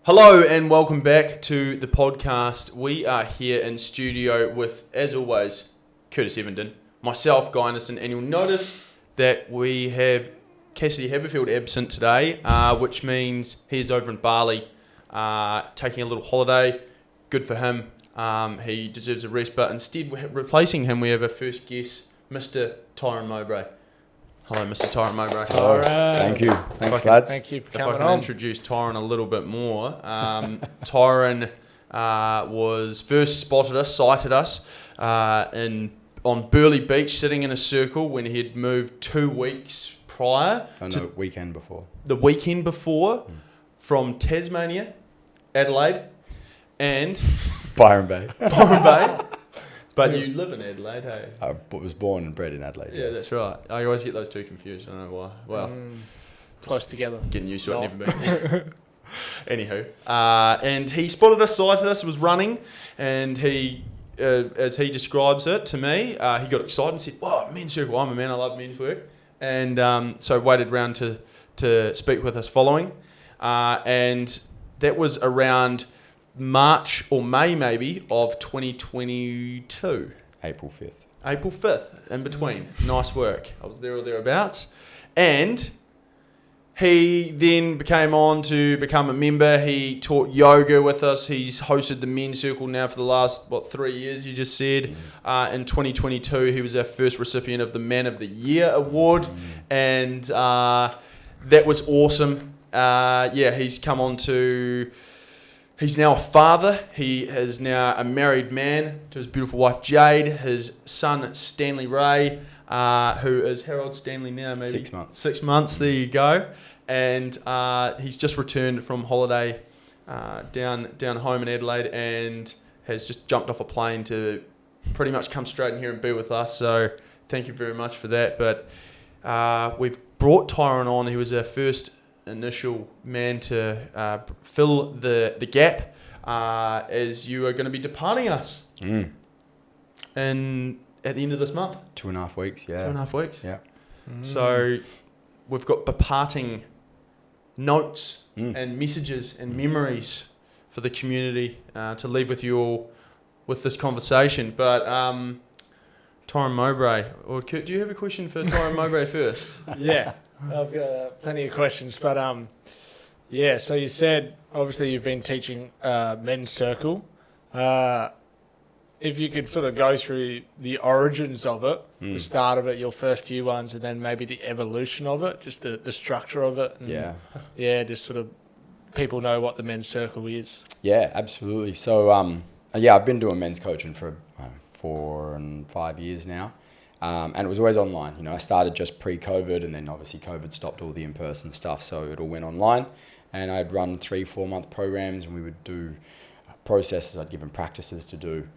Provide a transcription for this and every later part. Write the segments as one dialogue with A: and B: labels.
A: Hello and welcome back to the podcast. We are here in studio with, as always, Curtis Evenden, myself, Guy Anderson, and you'll notice that we have Cassidy Haberfield absent today, which means he's over in Bali taking a little holiday. Good for him. He deserves a rest, but instead, replacing him, we have our first guest, Mr. Tyran Mowbray. Hello, Mr. Tyran Mowbray.
B: Hello. Thank you. Thanks, lads.
C: Thank you for
A: If
C: coming
A: I can
C: on.
A: introduce Tyran a little bit more. Tyran was first sighted us on Burleigh Beach, sitting in a circle when he had moved 2 weeks prior.
B: Weekend before.
A: The weekend before, from Tasmania, Adelaide, and
B: Byron Bay.
A: Byron Bay. But you live in Adelaide, hey?
B: I was born and bred in Adelaide.
A: Yeah,
B: yes.
A: that's right. I always get those two confused. I don't know why. Well,
C: Close together.
A: getting used to it, never been. Anywho, and he sighted us, was running, and he, as he describes it to me, he got excited and said, "Wow, men's circle! I'm a man. I love men's work." And so waited round to speak with us following, and that was around March or May maybe of 2022.
B: April 5th.
A: April 5th, in between. Nice work. I was there or thereabouts. And he then became on to become a member. He taught yoga with us. He's hosted the men's circle now for the last, 3 years, you just said. In 2022, he was our first recipient of the Man of the Year award. And that was awesome. He's come on to... He's now a father. He is now a married man to his beautiful wife, Jade. His son, Stanley Ray, who is how old Stanley now, maybe?
B: 6 months.
A: 6 months, there you go. And he's just returned from holiday down home in Adelaide and has just jumped off a plane to pretty much come straight in here and be with us. So thank you very much for that. But we've brought Tyran on. He was our first initial man to fill the gap as you are going to be departing us and at the end of this month.
B: 2.5 weeks, yeah.
A: 2.5 weeks.
B: Yeah.
A: So we've got departing notes and messages and memories for the community to leave with you all with this conversation. But Tyran Mowbray, or do you have a question for Tyran Mowbray first?
C: Yeah, I've got plenty of questions. But so you said, obviously, you've been teaching men's circle. If you could sort of go through the origins of it, the start of it, your first few ones, and then maybe the evolution of it, just the structure of it. And just sort of people know what the men's circle is.
B: Yeah, absolutely. So, I've been doing men's coaching for 4 and 5 years now. And it was always online. I started just pre-COVID, and then obviously COVID stopped all the in-person stuff, so it all went online. And I'd run 3-4 month programs, and we would do processes. I'd give them practices to do.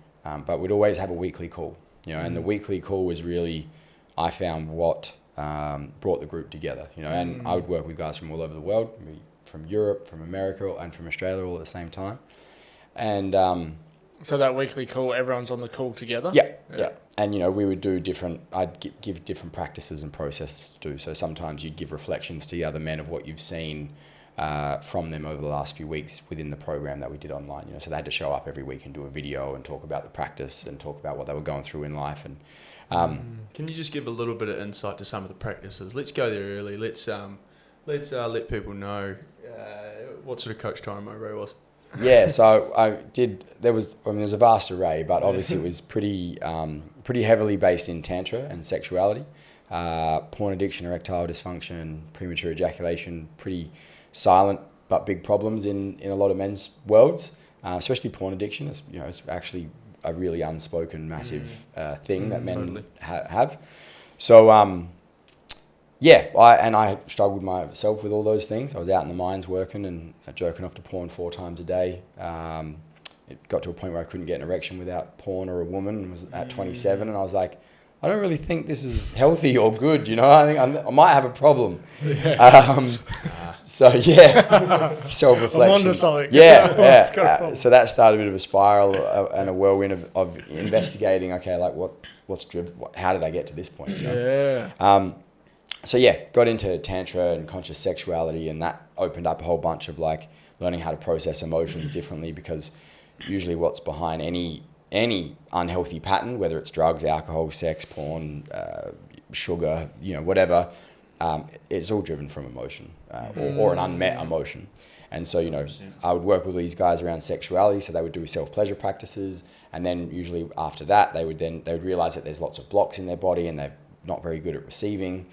B: But we'd always have a weekly call, and the weekly call was really, I found, what brought the group together, and I would work with guys from all over the world, from Europe, from America, and from Australia all at the same time. And
C: so that weekly call, everyone's on the call together?
B: Yeah. And, we would do I'd give different practices and processes to do. So sometimes you'd give reflections to the other men of what you've seen from them over the last few weeks within the program that we did online. So they had to show up every week and do a video and talk about the practice and talk about what they were going through in life. And
A: can you just give a little bit of insight to some of the practices? Let's go there early. Let's let people know what sort of coach Tyran Mowbray was.
B: Yeah, so there's a vast array, but obviously it was pretty heavily based in tantra and sexuality, porn addiction, erectile dysfunction, premature ejaculation, pretty silent but big problems in a lot of men's worlds, especially porn addiction. It's actually a really unspoken massive thing that men totally have. So I struggled myself with all those things. I was out in the mines working and jerking off to porn 4 times a day. It got to a point where I couldn't get an erection without porn or a woman, and was at 27, and I was like, I don't really think this is healthy or good, I think I might have a problem. Self-reflection.
C: I'm onto something.
B: Yeah. So that started a bit of a spiral and a whirlwind of investigating, what's driven, how did I get to this point? Got into tantra and conscious sexuality, and that opened up a whole bunch of learning how to process emotions differently, because usually what's behind any unhealthy pattern, whether it's drugs, alcohol, sex, porn, sugar, whatever, it's all driven from emotion or an unmet emotion. And so, I would work with these guys around sexuality, so they would do self-pleasure practices, and then usually after that, they would realize that there's lots of blocks in their body and they're not very good at receiving.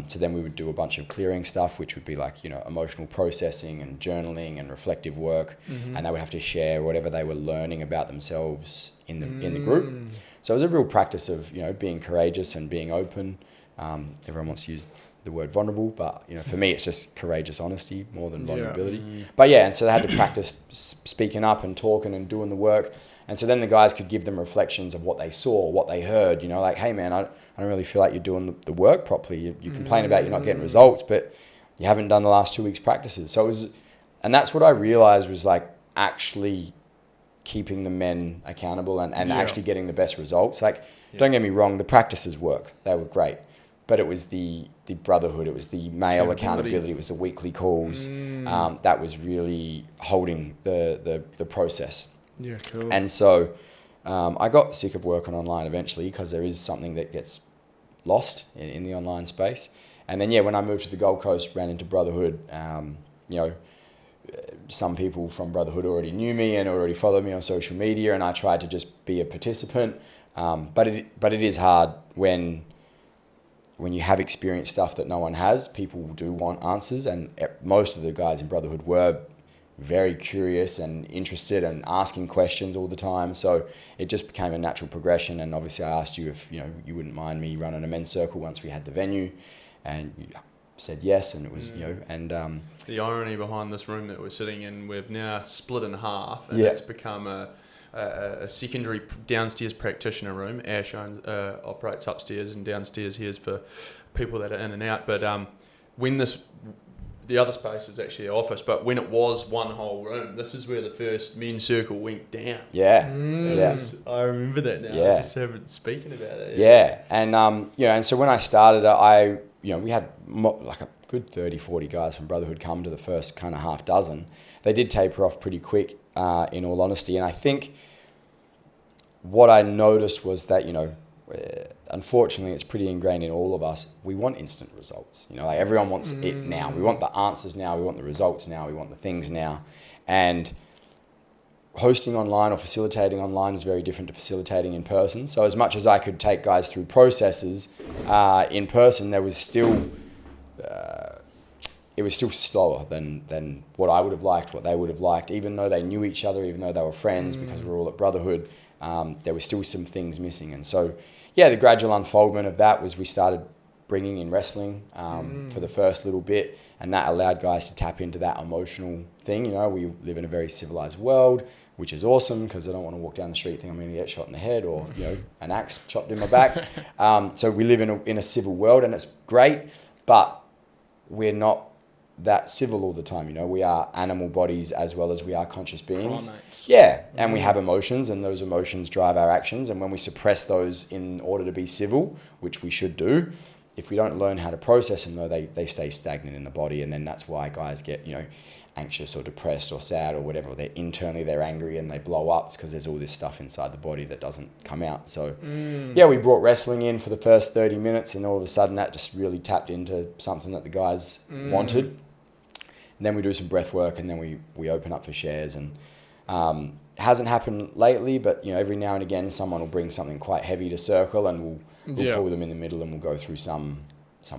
B: So then we would do a bunch of clearing stuff, which would be like, emotional processing and journaling and reflective work. And they would have to share whatever they were learning about themselves in the group. So it was a real practice of, being courageous and being open. Everyone wants to use the word vulnerable, but, for me, it's just courageous honesty more than vulnerability. But yeah, and so they had to practice speaking up and talking and doing the work. And so then the guys could give them reflections of what they saw, what they heard, like, hey man, I don't really feel like you're doing the work properly. You complain about you're not getting results, but you haven't done the last 2 weeks practices. So and that's what I realized was like actually keeping the men accountable and actually getting the best results. Like, don't get me wrong, the practices work. They were great. But it was the brotherhood, it was the male accountability, it was the weekly calls. That was really holding the process.
C: Yeah, cool.
B: And so I got sick of working online eventually, because there is something that gets lost in the online space. And then, when I moved to the Gold Coast, ran into Brotherhood, some people from Brotherhood already knew me and already followed me on social media, and I tried to just be a participant. But it is hard when you have experienced stuff that no one has. People do want answers, and most of the guys in Brotherhood were very curious and interested and asking questions all the time. So it just became a natural progression. And obviously I asked you if, you wouldn't mind me running a men's circle once we had the venue, and you said yes. And it was, and
A: the irony behind this room that we're sitting in, we've now split in half, and it's become a secondary downstairs practitioner room. Ash operates upstairs, and downstairs here's for people that are in and out. But when the other space is actually an office, but when it was one whole room, this is where the first men's circle went down.
B: Yeah.
A: I remember that now.
B: Yeah.
A: I just heard speaking about it.
B: Yeah. And, and so when I started, we had like a good 30, 40 guys from Brotherhood come to the first kind of half dozen. They did taper off pretty quick, in all honesty. And I think what I noticed was that, unfortunately, it's pretty ingrained in all of us. We want instant results. Like everyone wants it now. We want the answers now. We want the results now. We want the things now. And hosting online or facilitating online is very different to facilitating in person. So as much as I could take guys through processes in person, there was still it was still slower than what I would have liked, what they would have liked. Even though they knew each other, even though they were friends, because we were all at Brotherhood, there were still some things missing. And so, the gradual unfoldment of that was we started bringing in wrestling for the first little bit, and that allowed guys to tap into that emotional thing. We live in a very civilized world, which is awesome, because I don't want to walk down the street thinking I'm going to get shot in the head or an axe chopped in my back. So we live in a civil world, and it's great, but we're not that civil all the time. We are animal bodies as well as we are conscious beings.
C: Primates.
B: Yeah, and we have emotions, and those emotions drive our actions. And when we suppress those in order to be civil, which we should do, if we don't learn how to process them, though, they stay stagnant in the body. And then that's why guys get, anxious or depressed or sad or whatever. They're angry and they blow up. It's because there's all this stuff inside the body that doesn't come out. So, we brought wrestling in for the first 30 minutes, and all of a sudden that just really tapped into something that the guys wanted. And then we do some breath work, and then we open up for shares. And it hasn't happened lately, but every now and again someone will bring something quite heavy to circle, and we'll pull them in the middle, and we'll go through some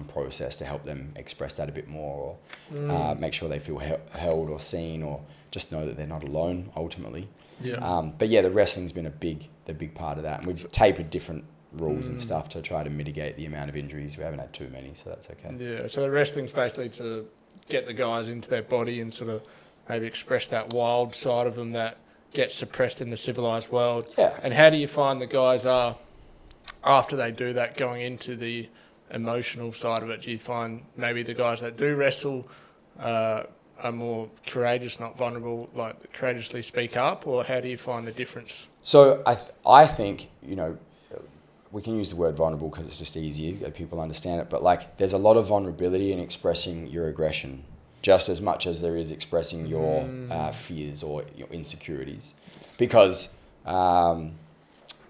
B: process to help them express that a bit more, or make sure they feel held or seen, or just know that they're not alone ultimately. But the wrestling's been the big part of that, and we've tapered different rules and stuff to try to mitigate the amount of injuries. We haven't had too many, so that's okay.
C: Yeah, so the wrestling's basically to get the guys into their body and sort of maybe express that wild side of them that gets suppressed in the civilized world.
B: Yeah.
C: And how do you find the guys are, after they do that, going into the emotional side of it? Do you find maybe the guys that do wrestle are more courageous, not vulnerable, like courageously speak up, or how do you find the difference?
B: So I think, we can use the word vulnerable because it's just easier, people understand it, but there's a lot of vulnerability in expressing your aggression. just as much as there is expressing your fears or your insecurities. Because, in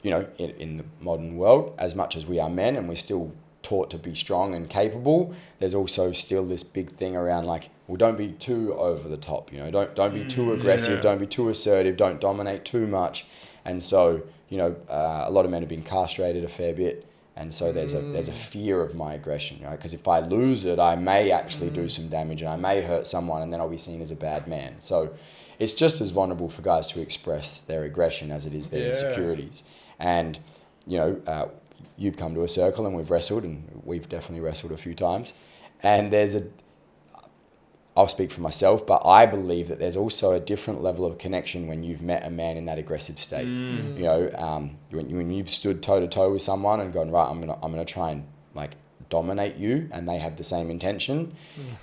B: the modern world, as much as we are men and we're still taught to be strong and capable, there's also still this big thing around like, well, don't be too over the top, don't be too aggressive, don't be too assertive, don't dominate too much. And so, a lot of men have been castrated a fair bit. And so there's a fear of my aggression, because if I lose it, I may actually do some damage and I may hurt someone, and then I'll be seen as a bad man. So it's just as vulnerable for guys to express their aggression as it is their insecurities. And, you've come to a circle and we've wrestled, and we've definitely wrestled a few times. And I'll speak for myself, but I believe that there's also a different level of connection when you've met a man in that aggressive state. When you've stood toe to toe with someone and gone, right, I'm gonna try and like dominate you, and they have the same intention,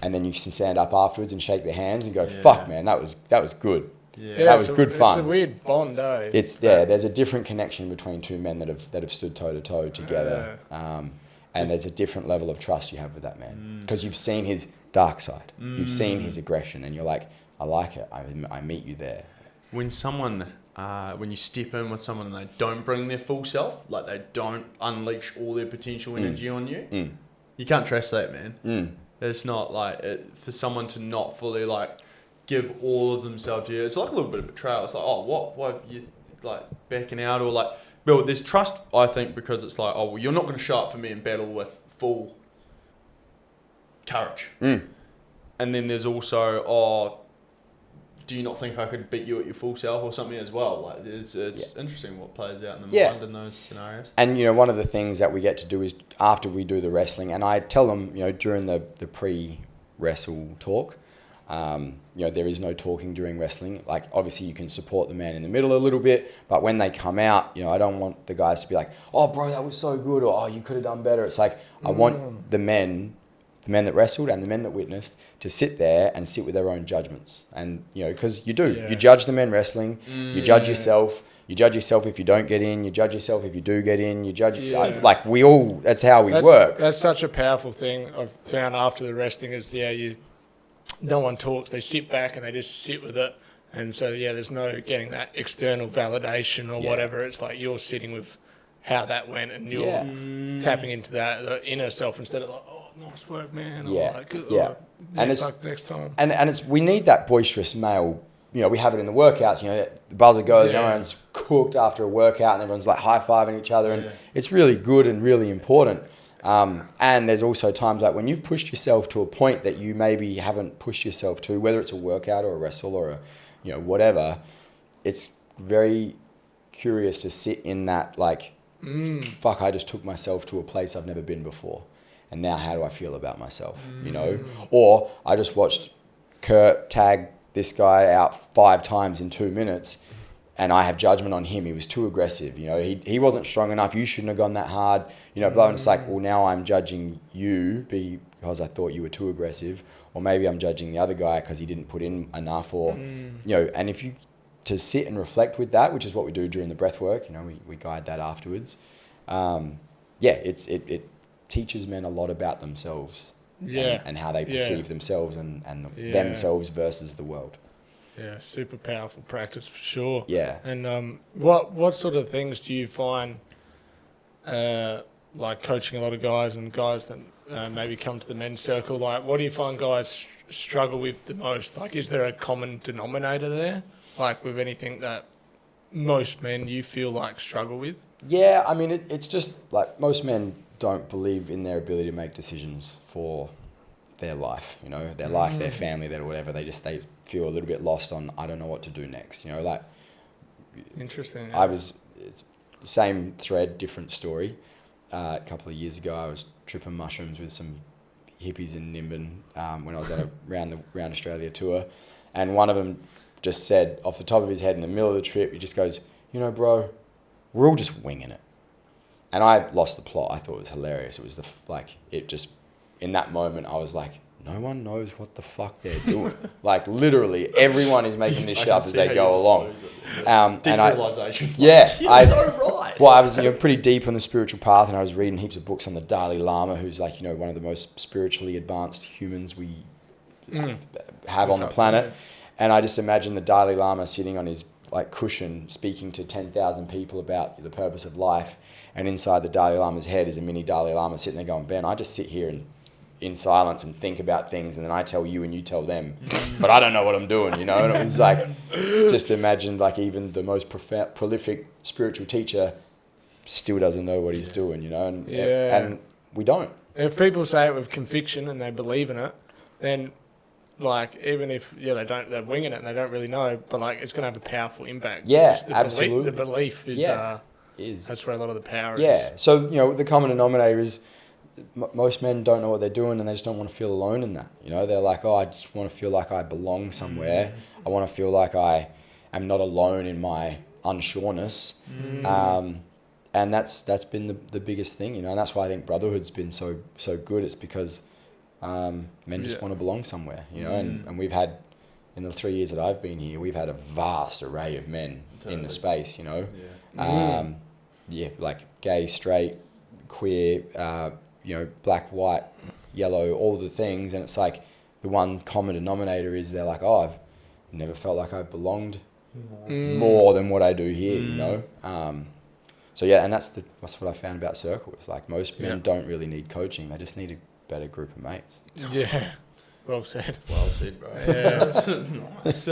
B: and then you can stand up afterwards and shake their hands and go, fuck, man, that was good. Yeah, that was good fun.
C: It's a weird bond, though.
B: There's a different connection between two men that have stood toe to toe together, and there's a different level of trust you have with that man, because you've seen his dark side, you've seen his aggression, and you're like, I like it. I meet you there.
A: When you step in with someone and they don't bring their full self, like they don't unleash all their potential energy on you, you can't trust that, man. It's not like for someone to not fully like give all of themselves to you. It's like a little bit of betrayal. It's like, oh, why are you like backing out, or like, well, there's trust, I think, because it's like, oh, well, you're not going to show up for me in battle with full courage. And then there's also, oh, do you not think I could beat you at your full self or something as well? Like, it's interesting what plays out in the mind in those scenarios.
B: And, one of the things that we get to do is after we do the wrestling, and I tell them, during the pre-wrestle talk, there is no talking during wrestling. Like, obviously you can support the man in the middle a little bit, but when they come out, I don't want the guys to be like, oh, bro, that was so good, or, oh, you could have done better. It's like, I want the men that wrestled and the men that witnessed to sit there and sit with their own judgments. And, because you do. You judge the men wrestling, you judge yourself. You judge yourself if you don't get in. You judge yourself if you do get in. You judge, like we all, that's how we work.
C: That's such a powerful thing I've found after the wrestling is, no one talks. They sit back and they just sit with it. And so, there's no getting that external validation or whatever. It's like you're sitting with how that went and you're tapping into the inner self instead of like, oh, nice work, man. Or like,
B: and it's
C: like next time.
B: And it's we need that boisterous male. We have it in the workouts. The buzzer goes. Everyone's cooked after a workout, and everyone's like high fiving each other, and it's really good and really important. And there's also times like when you've pushed yourself to a point that you maybe haven't pushed yourself to, whether it's a workout or a wrestle or a whatever. It's very curious to sit in that like, fuck, I just took myself to a place I've never been before. And now how do I feel about myself, Or I just watched Kurt tag this guy out 5 times in 2 minutes and I have judgment on him. He was too aggressive, he wasn't strong enough. You shouldn't have gone that hard, But it's like, well, now I'm judging you because I thought you were too aggressive, or maybe I'm judging the other guy because he didn't put in enough, or, and if you, to sit and reflect with that, which is what we do during the breath work, we guide that afterwards. It teaches men a lot about themselves and how they perceive themselves and themselves versus the world.
C: Yeah, super powerful practice for sure.
B: Yeah.
C: And what sort of things do you find, like coaching a lot of guys and guys that maybe come to the men's circle, like what do you find guys struggle with the most? Like, is there a common denominator there? Like with anything that most men you feel like struggle with?
B: Yeah, I mean, it's just like most men don't believe in their ability to make decisions for their life, their life, their family, their whatever. They feel a little bit lost on, I don't know what to do next, like.
C: Interesting.
B: Yeah. It's the same thread, different story. A couple of years ago, I was tripping mushrooms with some hippies in Nimbin when I was on a round Australia tour, and one of them just said off the top of his head in the middle of the trip, he just goes, bro, we're all just winging it. And I lost the plot. I thought it was hilarious. It was in that moment, I was like, no one knows what the fuck they're doing. Like, literally, everyone is making this shit up as they go along.
A: Derealization.
B: Yeah.
A: You're so right.
B: Well, I was pretty deep on the spiritual path, and I was reading heaps of books on the Dalai Lama, who's like, one of the most spiritually advanced humans we have on the planet. And I just imagine the Dalai Lama sitting on his like cushion speaking to 10,000 people about the purpose of life, and inside the Dalai Lama's head is a mini Dalai Lama sitting there going, Ben, I just sit here and in silence and think about things, and then I tell you and you tell them, but I don't know what I'm doing, you know. And it was like, just imagine like even the most prolific spiritual teacher still doesn't know what he's doing, you know. And we don't.
C: If people say it with conviction and they believe in it, then like even if they're winging it and they don't really know, but like it's gonna have a powerful impact.
B: Yeah, absolutely.
C: The belief is that's where a lot of the power is.
B: Yeah. So the common denominator is most men don't know what they're doing, and they just don't want to feel alone in that. You know, they're like, I just want to feel like I belong somewhere. I want to feel like I am not alone in my unsureness. And that's been the biggest thing, you know, and that's why I think brotherhood's been so good. It's because men just want to belong somewhere, you know, and we've had, in the 3 years that I've been here, we've had a vast array of men in the space, you know. Like gay, straight, queer, black, white, yellow, all the things. And it's like the one common denominator is they're like, I've never felt like I belonged more than what I do here, you know. So yeah, and that's what I found about Circle. It's like most men don't really need coaching; they just need a better group of mates.
C: Yeah, well said.
A: Well said, bro. Yeah, nice.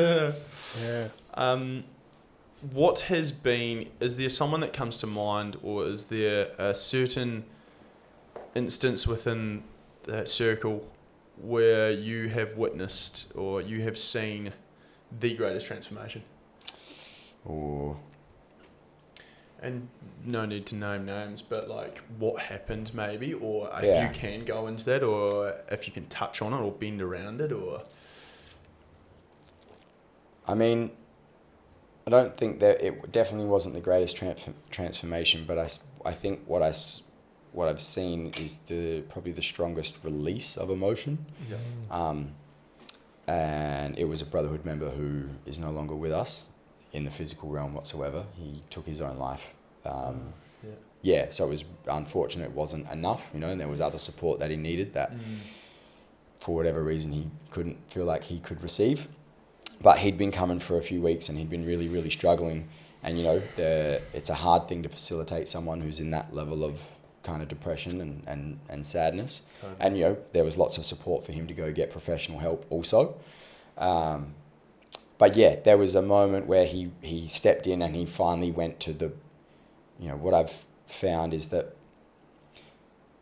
A: What has been? Is there someone that comes to mind, or is there a certain instance within that circle where you have witnessed or you have seen the greatest transformation?
B: Or.
A: And no need to name names, but like what happened maybe, or if you can go into that, or if you can touch on it or bend around it, or...
B: I mean, I don't think that it definitely wasn't the greatest transformation, but I think what I've seen is probably the strongest release of emotion. And it was a brotherhood member who is no longer with us in the physical realm whatsoever. He took his own life. So it was unfortunate it wasn't enough, you know, and there was other support that he needed that for whatever reason he couldn't feel like he could receive. But he'd been coming for a few weeks and he'd been really, really struggling. And, you know, it's a hard thing to facilitate someone who's in that level of kind of depression and sadness. Totally. And, you know, there was lots of support for him to go get professional help also. But yeah, there was a moment where he stepped in and he finally went to what I've found is that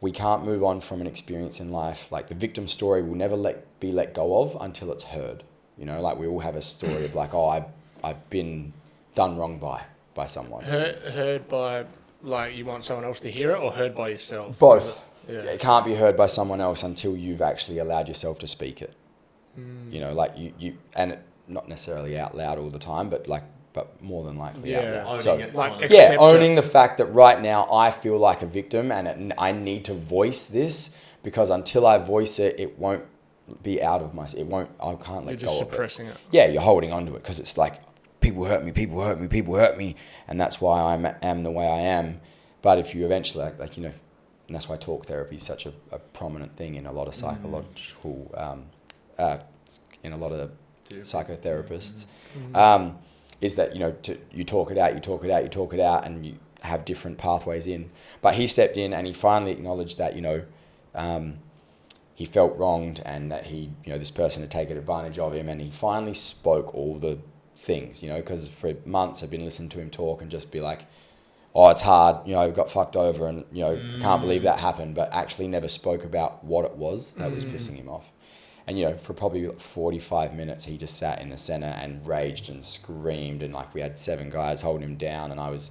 B: we can't move on from an experience in life. Like the victim story will never be let go of until it's heard. You know, like we all have a story of like, I've been done wrong by someone.
C: Heard by, like you want someone else to hear it, or heard by yourself?
B: Both. Yeah. It can't be heard by someone else until you've actually allowed yourself to speak it. You know, like you and it, not necessarily out loud all the time, but more than likely out loud. So, owning the fact that right now I feel like a victim and I need to voice this, because until I voice it, it won't be out of my... I can't let go of it. You're just suppressing it. Yeah, you're holding on to it because it's like, people hurt me, and that's why I am the way I am. But if you eventually, like and that's why talk therapy is such a prominent thing in a lot of psychological... in a lot of psychotherapists, is that, you talk it out, and you have different pathways in. But he stepped in and he finally acknowledged that, he felt wronged and that this person had taken advantage of him, and he finally spoke all the things, because for months I've been listening to him talk and just be like, oh, it's hard, I got fucked over and, can't believe that happened, but actually never spoke about what it was that was pissing him off. And, for probably 45 minutes, he just sat in the center and raged and screamed. And, we had 7 guys holding him down, and I was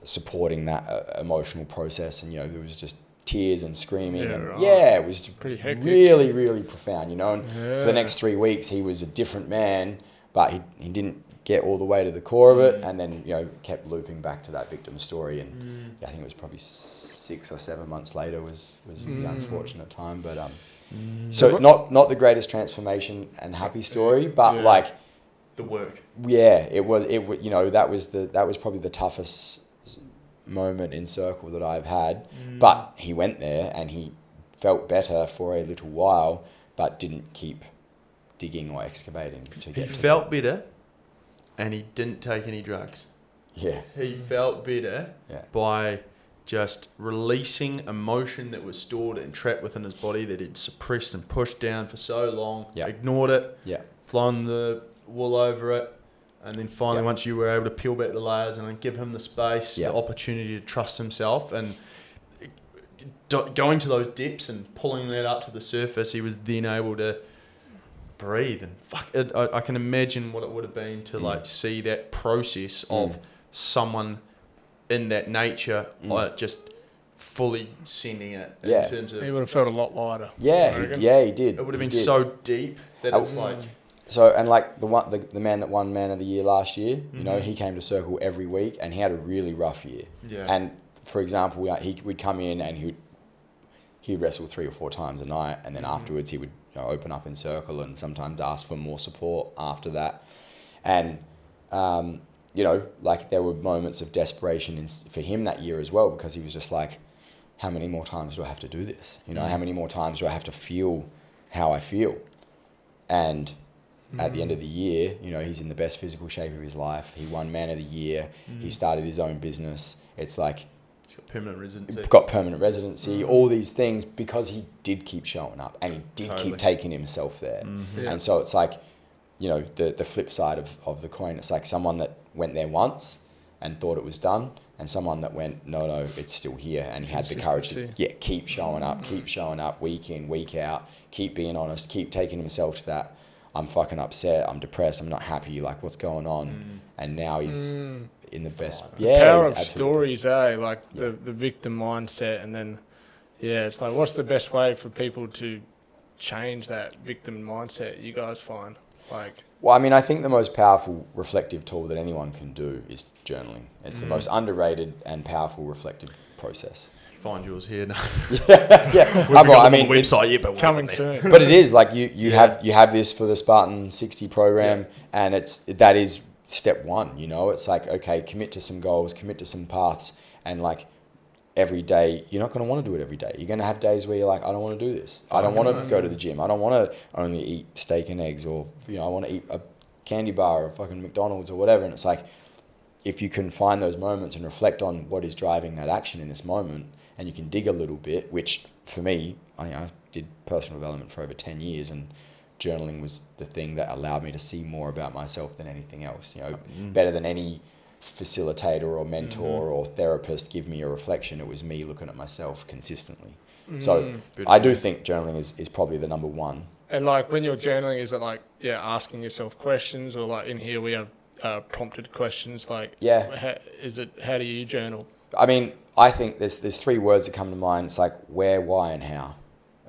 B: supporting that emotional process. And, there was just tears and screaming. It was pretty hectic. Really, really profound, And for the next 3 weeks, he was a different man, but he didn't get all the way to the core of it. And then, kept looping back to that victim story. And I think it was probably 6 or 7 months later was the unfortunate time. But, so not the greatest transformation and happy story, but
A: the work.
B: Yeah, it was that was probably the toughest moment in Circle that I've had. But he went there and he felt better for a little while, but didn't keep digging or excavating to get
A: He felt better, and he didn't take any drugs.
B: Yeah.
A: He felt better by just releasing emotion that was stored and trapped within his body that he'd suppressed and pushed down for so long, ignored it, flown the wool over it, and then finally once you were able to peel back the layers and then give him the space, the opportunity to trust himself and going to those depths and pulling that up to the surface, he was then able to breathe. And fuck it, I can imagine what it would have been to like see that process of someone in that nature, like just fully sending it in terms of...
C: He would have felt a lot lighter.
B: Yeah, he did.
A: It would have been so deep that it's like...
B: So, and like the man that won Man of the Year last year, you know, he came to Circle every week and he had a really rough year. Yeah. And for example, we'd come in and he'd wrestle 3 or 4 times a night, and then afterwards he would open up in Circle and sometimes ask for more support after that. And, you know, like there were moments of desperation for him that year as well, because he was just like, how many more times do I have to do this? You know, how many more times do I have to feel how I feel? And at the end of the year, you know, he's in the best physical shape of his life. He won Man of the Year. He started his own business. It's like...
A: He's got permanent residency.
B: Got permanent residency, all these things, because he did keep showing up and he did keep taking himself there. And so it's like, you know, the flip side of the coin. It's like someone that went there once and thought it was done, and someone that went, no, it's still here. And he had the courage to keep showing up week in, week out, keep being honest, keep taking himself to that. I'm fucking upset, I'm depressed, I'm not happy, like what's going on? And now he's in the best...
C: The power of stories, like the victim mindset, and then, it's like, what's the best way for people to change that victim mindset, you guys find? Like,
B: well, I mean, I think the most powerful reflective tool that anyone can do is journaling. It's the most underrated and powerful reflective process.
A: Find yours here now.
B: I mean,
A: website yet, but
C: coming soon.
B: But it is like you have this for the Spartan 60 program, and that is step 1. You know, it's like, okay, commit to some goals, commit to some paths, and like every day, you're not going to want to do it every day. You're going to have days where you're like, I don't want to do this. I don't want to go to the gym. I don't want to only eat steak and eggs, or I want to eat a candy bar or fucking McDonald's or whatever. And it's like, if you can find those moments and reflect on what is driving that action in this moment, and you can dig a little bit, which for me, I did personal development for over 10 years, and journaling was the thing that allowed me to see more about myself than anything else. You know, better than any facilitator or mentor or therapist give me a reflection. It was me looking at myself consistently. So I do think journaling is probably the number 1.
C: And like when you're journaling, is it like, asking yourself questions, or like in here we have prompted questions, like, how do you journal?
B: I mean, I think there's 3 words that come to mind. It's like where, why, and how.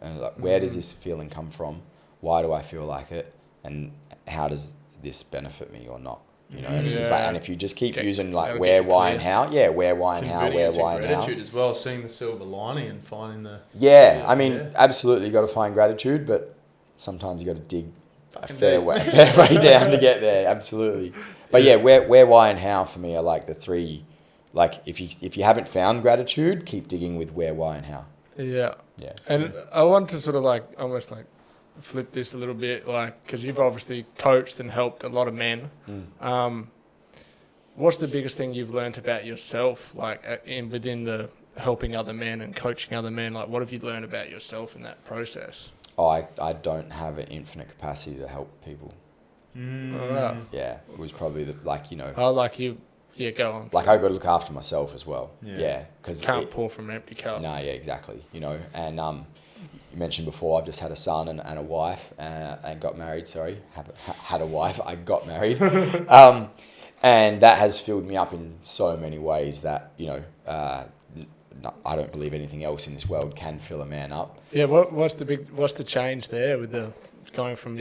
B: And like, where does this feeling come from? Why do I feel like it? And how does this benefit me or not? You know, and it's just like, and if you just keep using like where, why, and how, where, why, and how, where, why, and how.
A: Gratitude as well, seeing the silver lining and finding the...
B: I mean, absolutely, you got to find gratitude, but sometimes you got to dig a fair way down to get there. Absolutely, but where, why, and how for me are like the 3. Like if you haven't found gratitude, keep digging with where, why, and how.
C: Yeah. And I want to sort of like almost like flip this a little bit, like, because you've obviously coached and helped a lot of men. What's the biggest thing you've learned about yourself, like within the helping other men and coaching other men? Like, what have you learned about yourself in that process?
B: I don't have an infinite capacity to help people. It was probably go on. Like, I got to look after myself as well. Because
C: can't pour from an empty cup.
B: No, exactly. You know, and you mentioned before, I've just had a son and a wife, and got married. Sorry, had a wife. I got married, and that has filled me up in so many ways that I don't believe anything else in this world can fill a man up.
C: Yeah, what's the change there with the going from
B: I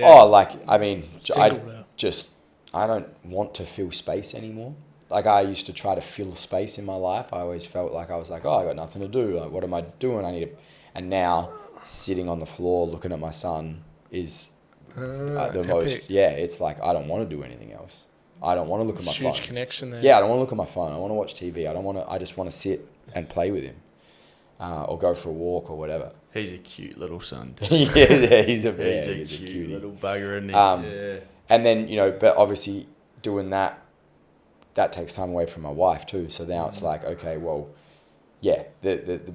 B: don't want to fill space anymore. Like, I used to try to fill space in my life. I always felt like I was like, I got nothing to do. Like, what am I doing? And now sitting on the floor looking at my son is the most. It's like, I don't want to do anything else. I don't want to look at my phone.
C: Huge connection there.
B: Yeah, I don't want to look at my phone. I want to watch TV. I just want to sit and play with him. or go for a walk or whatever.
A: He's a cute little son too.
B: He's a
A: cute
B: cutie.
A: little bugger, isn't he?
B: Yeah. And then, but obviously doing that takes time away from my wife too. So now it's like, okay, well, yeah, the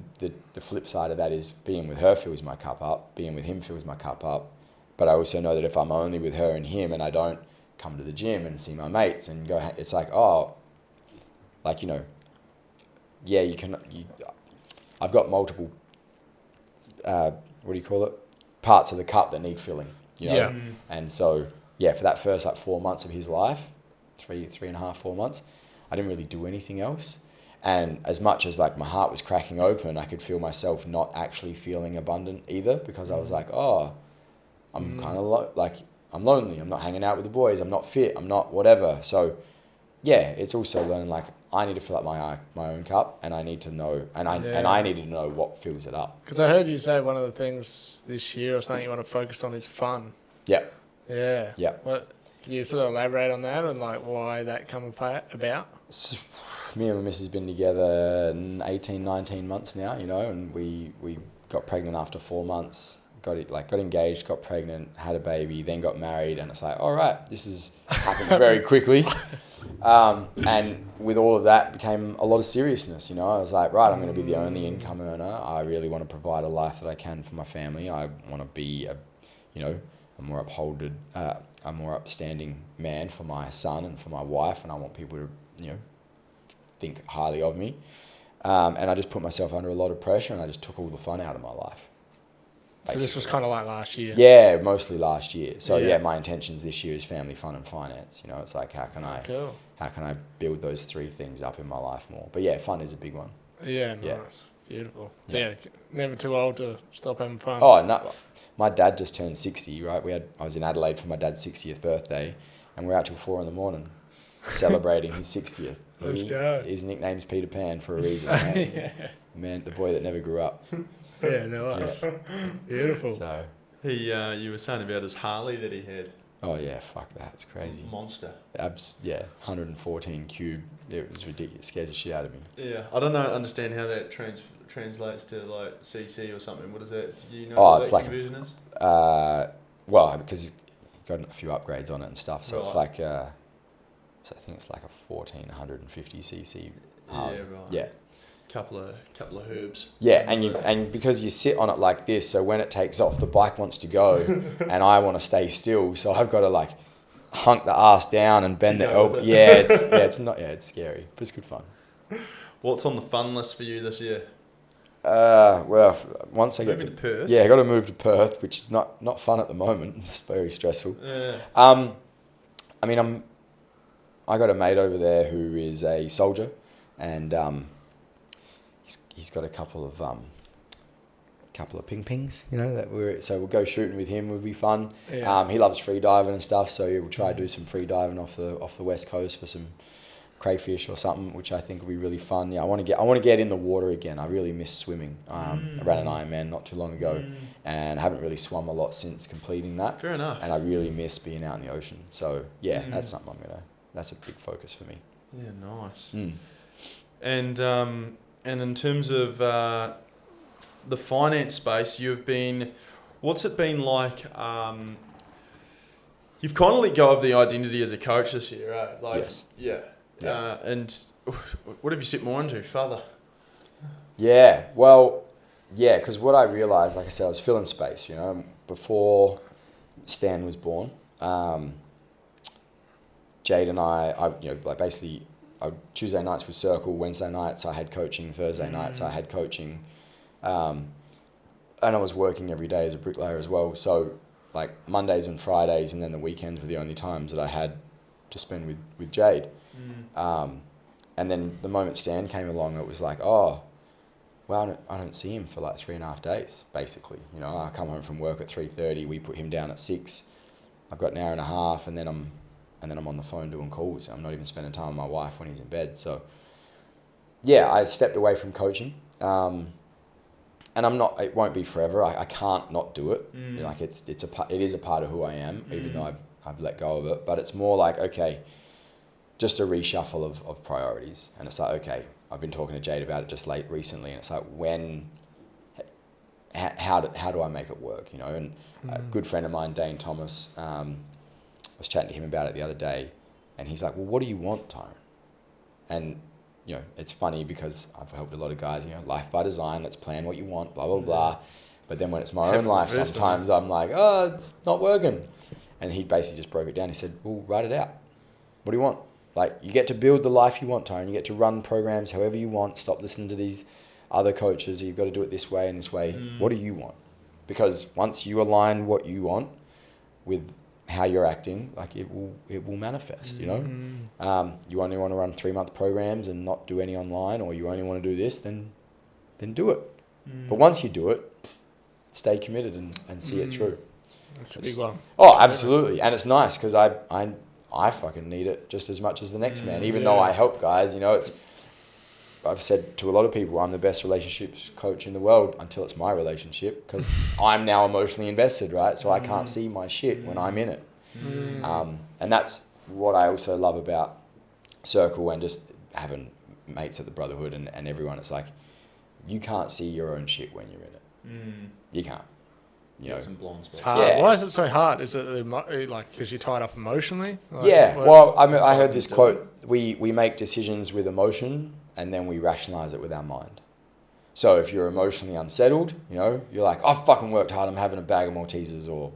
B: flip side of that is being with her fills my cup up, being with him fills my cup up. But I also know that if I'm only with her and him and I don't come to the gym and see my mates and go, it's like, yeah, I've got multiple, parts of the cup that need filling,
C: Yeah.
B: And so, yeah, for that first 4 months of his life, 3.5, 4 months, I didn't really do anything else. And as much as my heart was cracking open, I could feel myself not actually feeling abundant either, because I was like, I'm kind of I'm lonely. I'm not hanging out with the boys. I'm not fit. I'm not whatever. So, yeah, it's also learning I need to fill up my own cup, and I need to know, and I needed to know what fills it up.
C: Because I heard you say one of the things this year or something you want to focus on is fun.
B: Yeah.
C: Yeah.
B: Yeah.
C: Can you sort of elaborate on that and why that come about?
B: Me and my missus been together 18, 19 months now, and we got pregnant after 4 months. Got engaged, got pregnant, had a baby, then got married, and it's like, all right, this has happened very quickly. And with all of that became a lot of seriousness, I was like, right, I'm going to be the only income earner. I really want to provide a life that I can for my family. I want to be a more upstanding man for my son and for my wife, and I want people to, think highly of me. And I just put myself under a lot of pressure, and I just took all the fun out of my life.
C: So this was kind of like last year?
B: Yeah, mostly last year. So yeah, my intentions this year is family, fun and finance. It's like, how can I build those three things up in my life more? But yeah, fun is a big one.
C: Yeah, nice.
B: Yeah.
C: Beautiful. Yeah, never too old to stop having fun.
B: Oh, no. My dad just turned 60, right? I was in Adelaide for my dad's 60th birthday, and we're out till 4 a.m. celebrating his 60th.
C: Let's go.
B: His nickname's Peter Pan for a reason, right?
C: Yeah.
B: Man, the boy that never grew up.
C: Yeah, nice. Yeah. Beautiful.
B: So
A: you were saying about his Harley that he had.
B: Oh yeah, fuck that, it's crazy.
A: Monster.
B: 114 cube. It was ridiculous. It scares the shit out of me.
A: Yeah, I don't understand how that translates to CC or something. What is that? Do you know
B: what
A: that conversion is?
B: Because it's got a few upgrades on it and stuff. So it's so I think it's like a 1450 cc. Harley.
A: Yeah, right.
B: Yeah.
A: Couple of herbs.
B: Yeah, and because you sit on it like this, so when it takes off, the bike wants to go, and I want to stay still, so I've got to hunk the ass down and bend the elbow. It's scary, but it's good fun.
A: What's on the fun list for you this year?
B: Once I get
A: to Perth.
B: Yeah, I got to move to Perth, which is not fun at the moment. It's very stressful.
A: Yeah.
B: I got a mate over there who is a soldier, and he's got a couple of ping-pings, so we'll go shooting with him, would be fun.
C: Yeah.
B: He loves free diving and stuff, so we'll try to do some free diving off the west coast for some crayfish or something, which I think will be really fun. Yeah, I want to get in the water again. I really miss swimming. I ran an Ironman not too long ago, and I haven't really swum a lot since completing that.
A: Fair enough.
B: And I really miss being out in the ocean. So yeah, that's something that's a big focus for me.
A: Yeah, nice. And in terms of the finance space, what's it been like? You've kind of let go of the identity as a coach this year, right?
B: Yes.
A: Yeah. And what have you set more into, father?
B: Yeah, well, yeah, because what I realised, like I said, I was filling space, before Stan was born. Jade and I basically, Tuesday nights was circle, Wednesday nights I had coaching, Thursday nights I had coaching, and I was working every day as a bricklayer as well. So Mondays and Fridays and then the weekends were the only times that I had to spend with Jade. And then the moment Stan came along, it was like, oh, well, I don't see him for 3.5 days, basically. I come home from work at 3:30, we put him down at 6. I've got an hour and a half, and then I'm on the phone doing calls. I'm not even spending time with my wife when he's in bed. So, yeah, I stepped away from coaching. And it won't be forever. I can't not do it. It is a part of who I am, even though I've let go of it. But it's more okay, just a reshuffle of priorities. And it's okay, I've been talking to Jade about it just recently, and it's like, how do I make it work, you know? And a good friend of mine, Dane Thomas, I was chatting to him about it the other day, and he's like, well, what do you want, Tyran? And, you know, it's funny because I've helped a lot of guys, you know, life by design, let's plan what you want, blah, blah, blah. But then when it's my own life, sometimes I'm like, oh, it's not working. And he basically just broke it down. He said, well, write it out. What do you want? Like, you get to build the life you want, Tyran. You get to run programs however you want. Stop listening to these other coaches. You've got to do it this way and this way. What do you want? Because once you align what you want with how you're acting, like it will manifest, you know? You only want to run 3-month programs and not do any online, or you only want to do this, then do it. But once you do it, stay committed and see it through.
C: That's a big one.
B: Oh, absolutely. And it's nice because I fucking need it just as much as the next man. Even though I help guys, you know, I've said to a lot of people, I'm the best relationships coach in the world until it's my relationship, because I'm now emotionally invested, right? So I can't see my shit when I'm in it. And that's what I also love about Circle and just having mates at the Brotherhood and everyone. It's like, you can't see your own shit when you're in it. You can't. You know,
A: some blind spots.
C: It's hard.
B: Yeah.
C: Why is it so hard? Is it like because you're tied up emotionally? Like,
B: yeah. Well, I heard this quote: we make decisions with emotion, and then we rationalize it with our mind. So if you're emotionally unsettled, you know, you're like, I've fucking worked hard. I'm having a bag of Maltesers or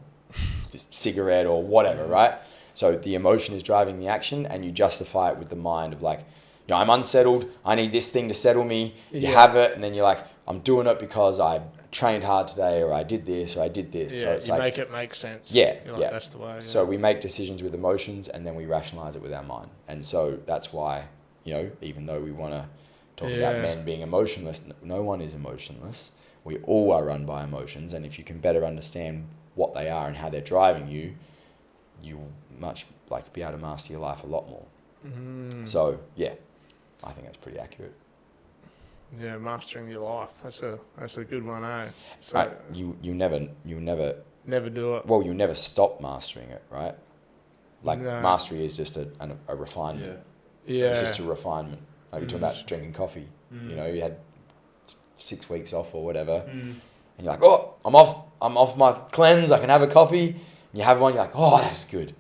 B: this cigarette or whatever, right? So the emotion is driving the action, and you justify it with the mind of like, you know, I'm unsettled. I need this thing to settle me. You have it, and then you're like, I'm doing it because I trained hard today, or I did this, or I did this.
C: Yeah,
B: so it's
C: you
B: like,
C: make it make sense.
B: Yeah,
C: You're like, that's the way. Yeah.
B: So we make decisions with emotions, and then we rationalize it with our mind. And so that's why, you know, even though we want to talk about men being emotionless, no one is emotionless. We all are run by emotions, and if you can better understand what they are and how they're driving you, you will much like be able to master your life a lot more. So yeah, I think that's pretty accurate.
C: Yeah, mastering your life. That's a good one, eh? So
B: You never
C: do it.
B: well, you never stop mastering it, right? Like
C: No.
B: mastery is just a refinement.
C: Yeah.
B: It's just a refinement. Like you're talking about drinking coffee. You know, you had 6 weeks off or whatever, and you're like, oh, I'm off my cleanse. I can have a coffee. And you have one. You're like, oh, that's good.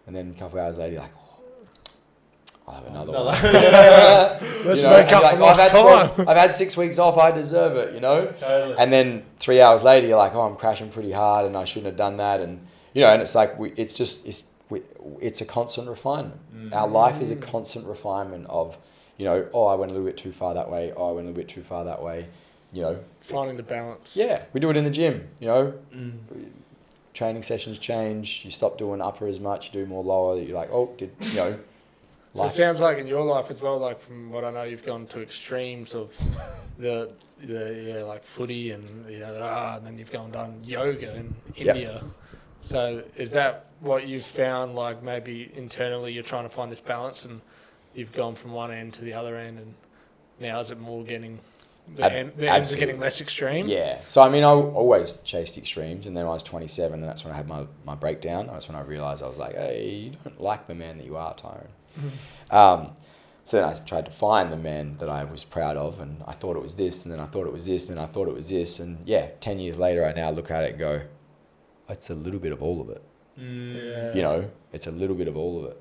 B: And then a couple of hours later, you're like, oh, I'll have another one.
C: Let's make up for lost time.
B: I've had 6 weeks off. I deserve it, you know?
A: Totally.
B: And then 3 hours later, you're like, oh, I'm crashing pretty hard and I shouldn't have done that. And, you know, and it's like, it's a constant refinement. Our life is a constant refinement of, you know, oh, I went a little bit too far that way. Oh, I went a little bit too far that way. You know.
C: Finding the balance.
B: Yeah. We do it in the gym, you know. Training sessions change. You stop doing upper as much. You do more lower. You're like, oh, you know.
C: So it sounds like in your life as well, like from what I know, you've gone to extremes of the like footy and, you know, and then you've gone and done yoga in India. So is that what you've found, like maybe internally you're trying to find this balance and you've gone from one end to the other end, and now is it more getting, the ends are getting less extreme?
B: Yeah. So, I mean, I always chased extremes, and then when I was 27, and that's when I had my breakdown. That's when I realised I was like, hey, you don't like the man that you are, Tyran. So then I tried to find the man that I was proud of, and I thought it was this, and then I thought it was this, and I thought it was this, and 10 years later I now look at it and go, it's a little bit of all of it. You know, it's a little bit of all of it.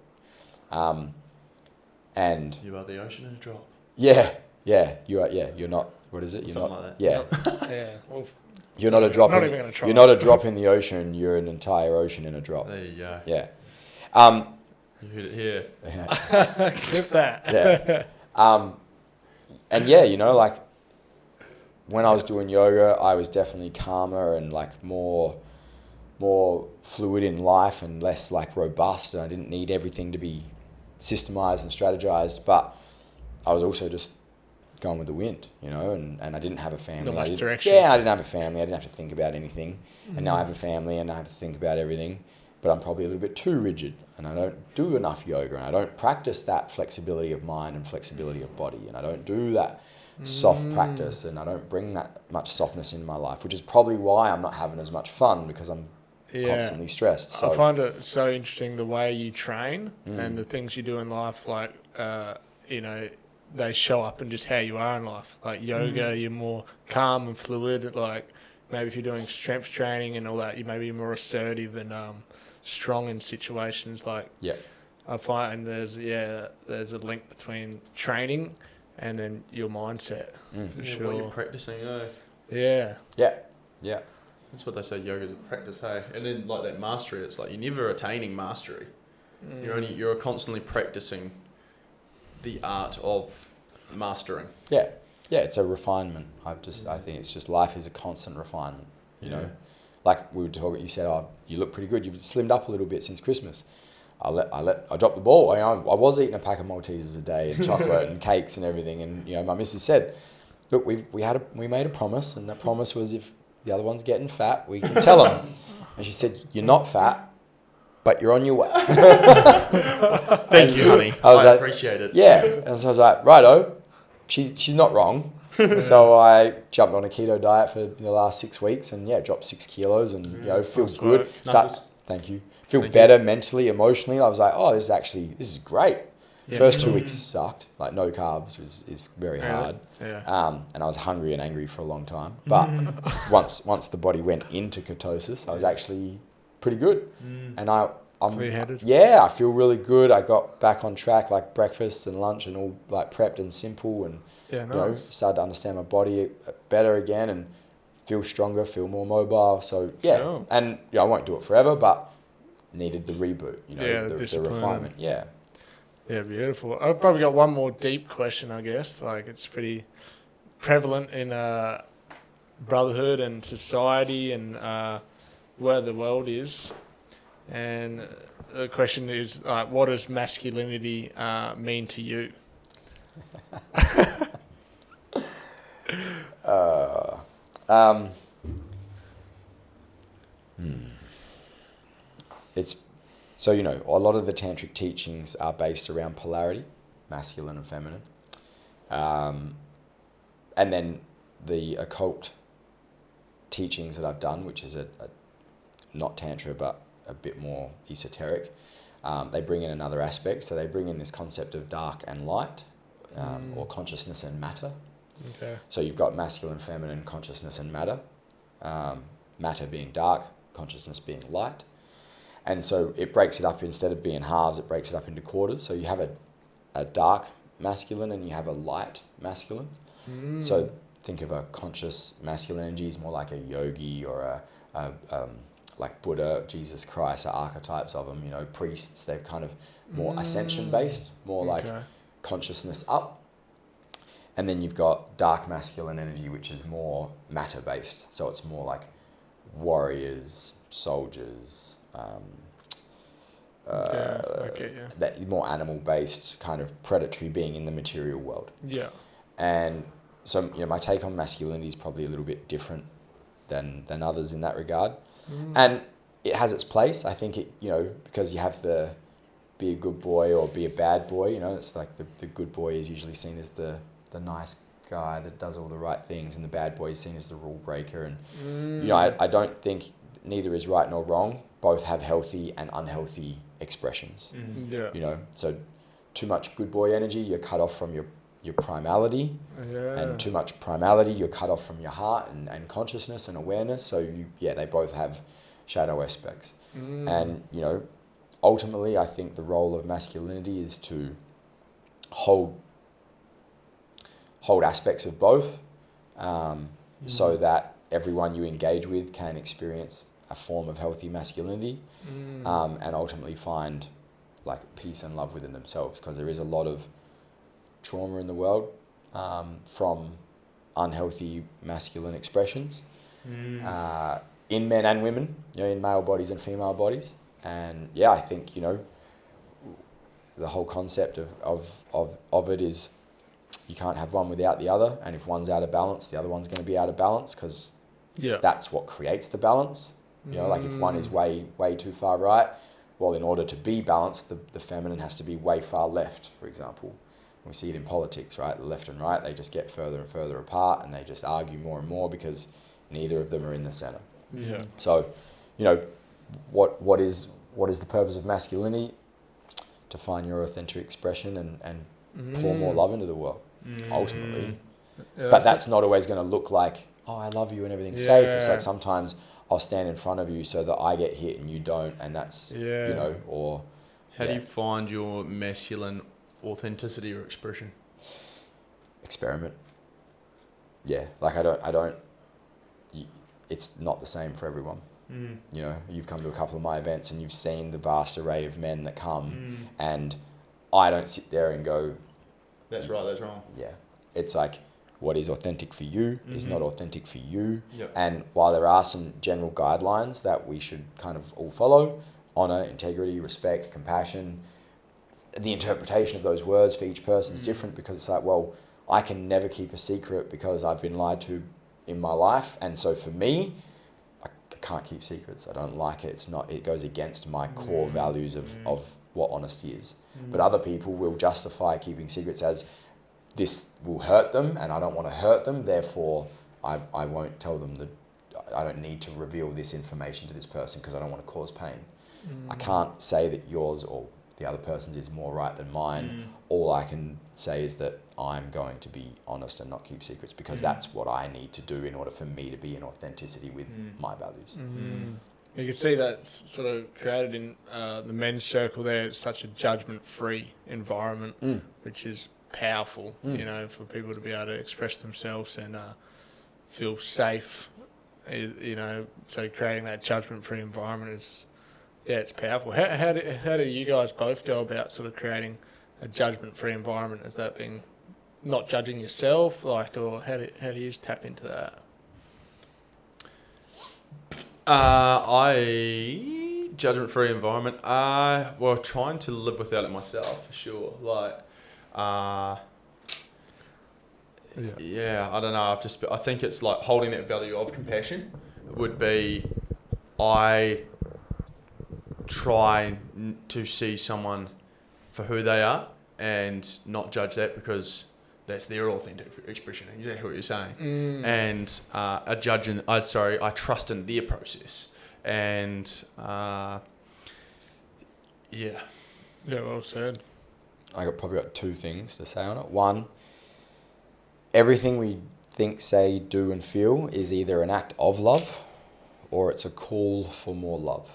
B: And
A: you are the ocean in a drop.
B: You are. You're not. What is it? You're
A: Something
B: not.
A: like that.
C: Yeah. Well,
B: you're not a drop.
C: I'm not even gonna try.
B: You're not a drop in the ocean. You're an entire ocean in a drop.
A: There you go.
B: Yeah.
A: You heard it here.
C: Clip that.
B: Yeah. And yeah, you know, like when I was doing yoga, I was definitely calmer and like more fluid in life and less like robust. And I didn't need everything to be systemized and strategized, but I was also just going with the wind, you know, and I didn't have a family.
C: Not much direction.
B: Yeah, I didn't have a family. I didn't have to think about anything. And now I have a family and I have to think about everything, but I'm probably a little bit too rigid and I don't do enough yoga and I don't practice that flexibility of mind and flexibility of body and I don't do that soft practice and I don't bring that much softness in my life, which is probably why I'm not having as much fun because I'm constantly stressed. So
C: I find it so interesting the way you train and the things you do in life, like, you know, they show up in just how you are in life. Like yoga, you're more calm and fluid. Like maybe if you're doing strength training and all that, you maybe more assertive and strong in situations. Like I find there's a link between training and then your mindset for sure.
A: What you're practicing,
C: Yeah.
A: That's what they say. Yoga's a practice, hey. And then like that mastery, it's like you're never attaining mastery. You're constantly practicing the art of mastering.
B: Yeah, it's a refinement. I think it's just life is a constant refinement. You know, like we were talking. You said, "Oh, you look pretty good. You've slimmed up a little bit since Christmas." I dropped the ball. I was eating a pack of Maltesers a day and chocolate and cakes and everything. And my missus said, "Look, we made a promise, and that promise was if the other one's getting fat, we can tell them." And she said, "You're not fat, but you're on your way."
A: Thank you, honey. I appreciate it.
B: Yeah. And so I was like, righto, she's not wrong. So I jumped on a keto diet for the last 6 weeks and dropped 6 kilos and feel good. Thank you. Feel better mentally, emotionally. I was like, oh, this is great. Yeah. First 2 weeks sucked. Like no carbs is very hard. Yeah. And I was hungry and angry for a long time. But once the body went into ketosis, I was actually pretty good. And I'm clear-headed. Yeah, I feel really good. I got back on track, like breakfast and lunch and all like prepped and simple, and started to understand my body better again and feel stronger, feel more mobile. So and I won't do it forever, but needed the reboot. The refinement. Yeah,
C: beautiful. I've probably got one more deep question. I guess like it's pretty prevalent in brotherhood and society and where the world is. And the question is, what does masculinity mean to you?
B: It's so a lot of the tantric teachings are based around polarity, masculine and feminine, and then the occult teachings that I've done, which is a not tantra but a bit more esoteric, they bring in another aspect. So they bring in this concept of dark and light, or consciousness and matter. Okay. So you've got masculine, feminine, consciousness and matter. Matter being dark, consciousness being light. And so it breaks it up, instead of being halves, it breaks it up into quarters. So you have a dark masculine and you have a light masculine. So think of a conscious masculine energy as more like a yogi or a like Buddha, Jesus Christ are archetypes of them, priests. They're kind of more ascension-based, more like consciousness up. And then you've got dark masculine energy, which is more matter-based. So it's more like warriors, soldiers, that more animal-based, kind of predatory being in the material world. Yeah. And so, my take on masculinity is probably a little bit different than others in that regard. And it has its place. I think it, because you have the be a good boy or be a bad boy, it's like the good boy is usually seen as the nice guy that does all the right things, and the bad boy is seen as the rule breaker. And, I don't think neither is right nor wrong. Both have healthy and unhealthy expressions. So too much good boy energy, you're cut off from your primality, and too much primality, you're cut off from your heart and consciousness and awareness. So they both have shadow aspects. And ultimately, I think the role of masculinity is to hold aspects of both, so that everyone you engage with can experience a form of healthy masculinity, and ultimately find like peace and love within themselves, because there is a lot of trauma in the world from unhealthy masculine expressions in men and women, in male bodies and female bodies. And I think the whole concept of it is you can't have one without the other, and if one's out of balance, the other one's going to be out of balance, because that's what creates the balance. Like if one is way too far right, well, in order to be balanced, the feminine has to be way far left, for example. We see it in politics, right? The left and right, they just get further and further apart, and they just argue more and more because neither of them are in the center. Yeah. So, what is the purpose of masculinity? To find your authentic expression and pour more love into the world, ultimately.
C: Yeah,
B: But that's not always going to look like, oh, I love you and everything's safe. It's like sometimes I'll stand in front of you so that I get hit and you don't, and that's, you know, or...
A: How do you find your masculine authenticity or expression?
B: Experiment. Yeah, like it's not the same for everyone. You know, you've come to a couple of my events and you've seen the vast array of men that come, and I don't sit there and go,
A: that's right, that's wrong.
B: Yeah, it's like, what is authentic for you is not authentic for you.
A: Yep.
B: And while there are some general guidelines that we should kind of all follow, honor, integrity, respect, compassion, the interpretation of those words for each person is different, because it's like, well, I can never keep a secret because I've been lied to in my life. And so for me, I can't keep secrets. I don't like it. It goes against my core values of what honesty is. But other people will justify keeping secrets as, this will hurt them and I don't want to hurt them, therefore I won't tell them I don't need to reveal this information to this person because I don't want to cause pain. I can't say that yours or the other person's is more right than mine. All I can say is that I'm going to be honest and not keep secrets, because that's what I need to do in order for me to be in authenticity with my values.
C: You can see that sort of created in the men's circle there. It's such a judgment-free environment, which is powerful, you know, for people to be able to express themselves and feel safe, you know. So creating that judgment-free environment is, it's powerful. How do you guys both go about sort of creating a judgment-free environment? Has that been not judging yourself, like, or how do you just tap into that?
A: Judgment-free environment. Well, trying to live without it myself, for sure. Like, I don't know. I think it's like holding that value of compassion would be, I try to see someone for who they are and not judge that, because that's their authentic expression. Exactly what you're saying. And I trust in their process. And yeah,
C: well said.
B: Probably got two things to say on it. One, everything we think, say, do and feel is either an act of love or it's a call for more love.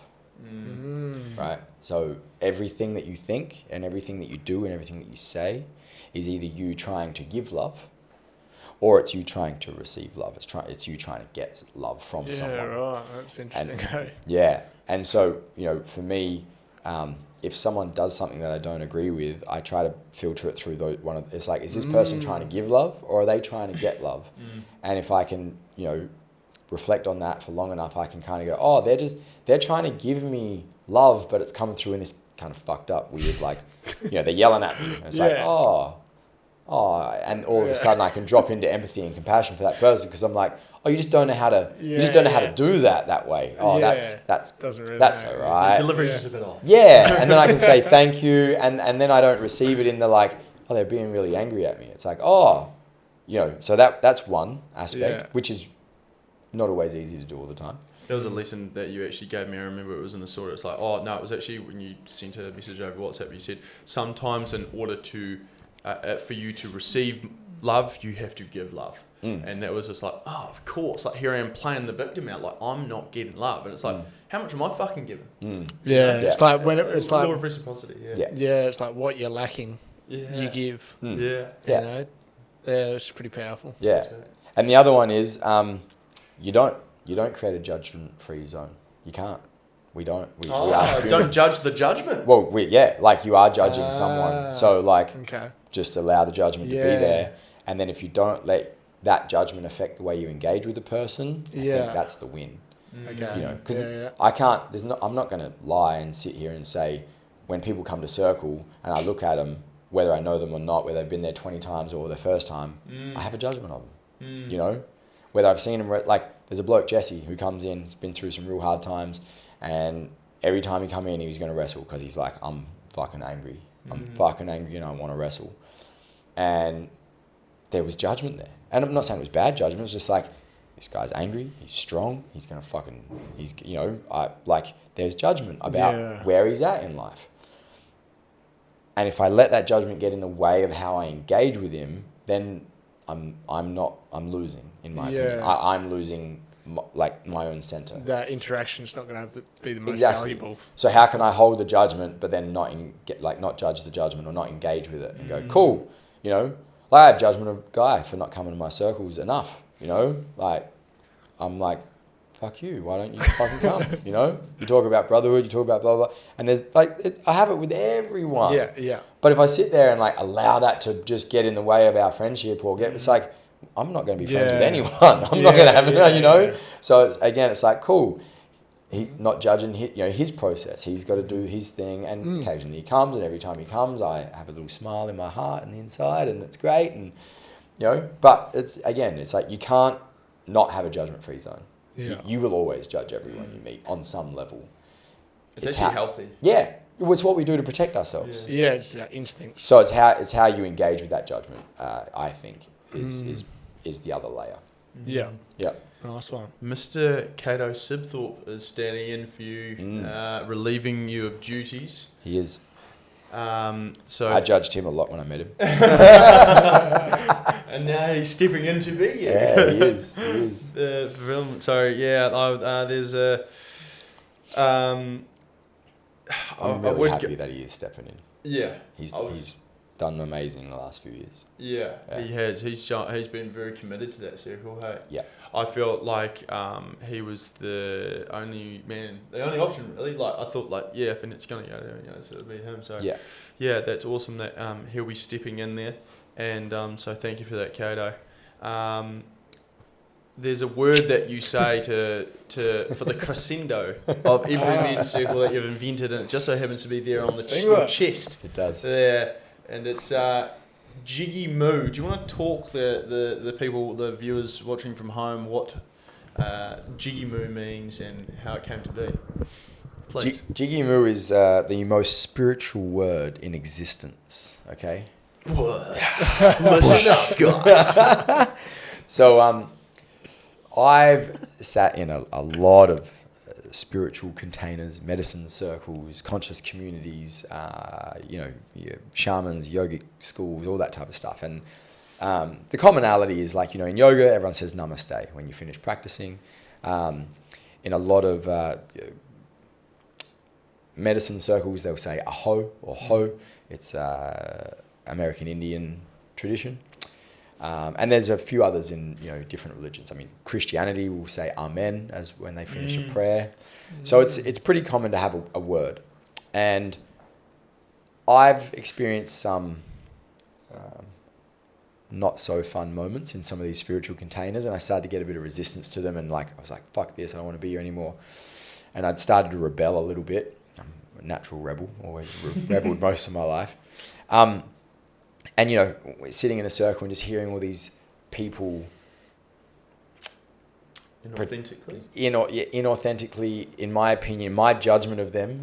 B: Right? So everything that you think and everything that you do and everything that you say is either you trying to give love or it's you trying to receive love. It's you trying to get love from someone.
C: Yeah, right. That's interesting.
B: And so, you know, for me, if someone does something that I don't agree with, I try to filter it through it's like, is this person trying to give love or are they trying to get love? And if I can, you know, reflect on that for long enough, I can kind of go, oh, they're trying to give me love, but it's coming through in this kind of fucked up, weird, like, you know, they're yelling at me. And it's like, oh, and all of a sudden I can drop into empathy and compassion for that person, because I'm like, oh, you just don't know how to, do that way. Oh, that's
C: doesn't really
B: that's
C: matter.
B: all right.
A: The delivery's just a bit off.
B: Yeah, and then I can say thank you, and then I don't receive it in the like, oh, they're being really angry at me. It's like, oh, you know, so that's one aspect, which is not always easy to do all the time.
A: There was a lesson that you actually gave me. I remember it was in the story. It's like, oh, no, it was actually when you sent a message over WhatsApp. You said, sometimes in order to, for you to receive love, you have to give love. And that was just like, oh, of course. Like, here I am playing the victim out. Like, I'm not getting love. And it's like, how much am I fucking giving?
C: It's like when it's like
A: law of reciprocity.
C: It's like what you're lacking, you give. You know, it's pretty powerful.
B: Yeah, and the other one is, you don't create a judgment-free zone. You can't. We don't. We are
A: don't judge the judgment.
B: Well, like you are judging someone. So like, just allow the judgment to be there. And then if you don't let that judgment affect the way you engage with the person, I think that's the win.
C: Okay.
B: You know, because I can't. I'm not going to lie and sit here and say, when people come to Circle and I look at them, whether I know them or not, whether they've been there 20 times or their first time, I have a judgment of them. You know, whether I've seen them like, there's a bloke, Jesse, who comes in, he's been through some real hard times, and every time he come in, he was going to wrestle because he's like, I'm fucking angry. I'm fucking angry and I want to wrestle. And there was judgment there. And I'm not saying it was bad judgment. It was just like, this guy's angry. He's strong. He's going to fucking, you know, there's judgment about where he's at in life. And if I let that judgment get in the way of how I engage with him, then I'm losing, in my opinion. I'm losing my own center.
C: That interaction's not going to have to be the most
B: Exactly.
C: valuable.
B: So how can I hold the judgment, but then not judge the judgment or not engage with it and go, cool, you know, like I have judgment of Guy for not coming to my circles enough, you know, like I'm like, fuck you, why don't you fucking come, you know? You talk about brotherhood, you talk about blah, blah, blah. And there's I have it with everyone.
C: Yeah.
B: But if I sit there and like allow that to just get in the way of our friendship or it's like, I'm not going to be friends with anyone. I'm not going to have, you know? Yeah. So it's like, cool. He not judging his process. He's got to do his thing, and occasionally he comes, and every time he comes, I have a little smile in my heart and the inside, and it's great. And, you know, but it's like you can't not have a judgment-free zone. Yeah. You will always judge everyone you meet on some level.
A: It's actually healthy.
B: Yeah. It's what we do to protect ourselves.
C: Yeah, it's instincts.
B: So it's how you engage with that judgment, I think, is the other layer.
C: Yeah.
B: Yeah.
C: Nice one.
A: Mr. Cato Sibthorpe is standing in for you, relieving you of duties.
B: He is.
A: So
B: I judged him a lot when I met him.
A: And now he's stepping in to be you.
B: Yeah, he is.
A: So, there's a...
B: I'm really happy that he is stepping in.
A: Yeah.
B: He's done amazing in the last few years.
A: Yeah, he has. He's been very committed to that circle, hey?
B: Yeah.
A: I felt like he was the only option, really. Like, I thought, like, if it's going to go there, so it'll be him. So, yeah, that's awesome that he'll be stepping in there. And so thank you for that, Cato. There's a word that you say for the crescendo of every men's circle that you've invented, and it just so happens to be there on the chest.
B: It does.
A: There, and it's jiggy moo. Do you want to talk the people, the viewers watching from home, what jiggy moo means and how it came to be? Please.
B: Jiggy moo is the most spiritual word in existence. Okay.
A: Listen up, guys.
B: So I've sat in a lot of spiritual containers, medicine circles, conscious communities, shamans, yogic schools, all that type of stuff. And the commonality is like, in yoga, everyone says namaste when you finish practicing. In a lot of medicine circles, they'll say aho or ho. It's American Indian tradition. And there's a few others in different religions. I mean, Christianity will say amen as when they finish a prayer. So it's pretty common to have a word. And I've experienced some not so fun moments in some of these spiritual containers, and I started to get a bit of resistance to them, and I was like, fuck this, I don't want to be here anymore. And I'd started to rebel a little bit. I'm a natural rebel, always rebelled most of my life. And, sitting in a circle and just hearing all these people inauthentically, in my opinion, my judgment of them,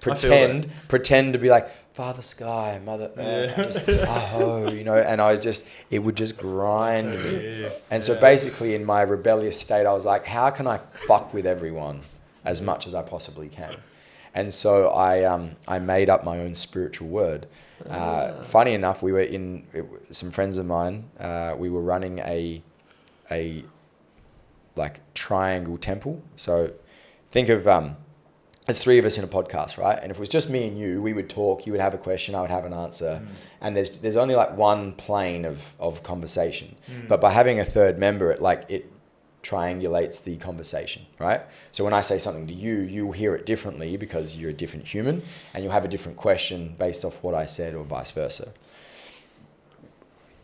B: pretend to be like Father Sky, Mother Earth, and it would just grind me. And so basically in my rebellious state, I was like, how can I fuck with everyone as much as I possibly can? And so I made up my own spiritual word. Funny enough, we were some friends of mine. We were running a triangle temple. So think of there's three of us in a podcast, right? And if it was just me and you, we would talk. You would have a question, I would have an answer, and there's only like one plane of conversation. But by having a third member, it triangulates the conversation, right? So when I say something to you, you'll hear it differently because you're a different human, and you'll have a different question based off what I said, or vice versa.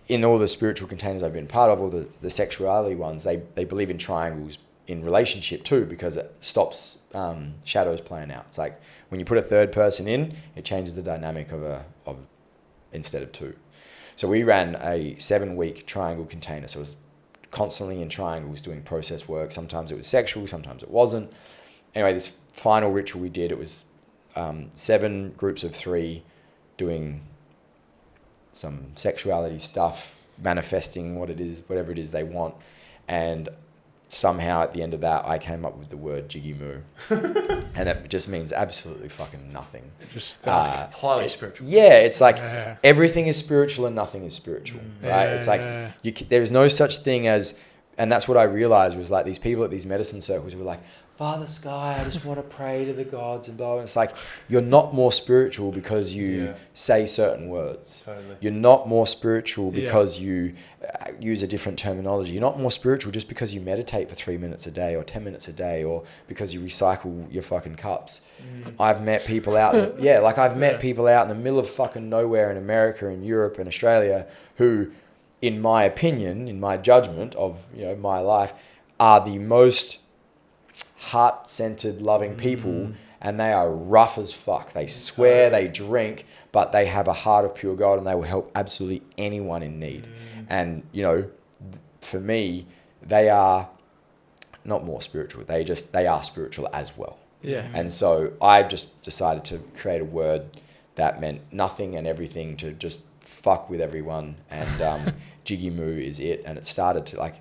B: In all the spiritual containers I've been part of, all the sexuality ones, they believe in triangles in relationship too, because it stops shadows playing out. It's like when you put a third person in, it changes the dynamic of instead of two. So we ran a 7-week triangle container. So it was constantly in triangles doing process work. Sometimes it was sexual, sometimes it wasn't. Anyway, this final ritual we did, it was 7 groups of 3 doing some sexuality stuff, manifesting whatever it is they want. And somehow at the end of that, I came up with the word jiggy moo. And it just means absolutely fucking nothing.
C: Just
A: highly spiritual.
B: Yeah, it's like everything is spiritual and nothing is spiritual, right? It's like there's no such thing as, and that's what I realized was like these people at these medicine circles were like, Father Sky, I just want to pray to the gods and blah. And it's like, you're not more spiritual because you say certain words.
A: Totally.
B: You're not more spiritual because you use a different terminology. You're not more spiritual just because you meditate for 3 minutes a day or 10 minutes a day or because you recycle your fucking cups. I've met people out, I've met people out in the middle of fucking nowhere in America and Europe and Australia who, in my opinion, in my judgment of my life, are the most heart-centered, loving people, and they are rough as fuck. They swear, they drink, but they have a heart of pure gold, and they will help absolutely anyone in need. And for me, they are not more spiritual. They are spiritual as well.
C: Yeah.
B: And so I just decided to create a word that meant nothing and everything, to just fuck with everyone. And jiggy moo is it. And it started to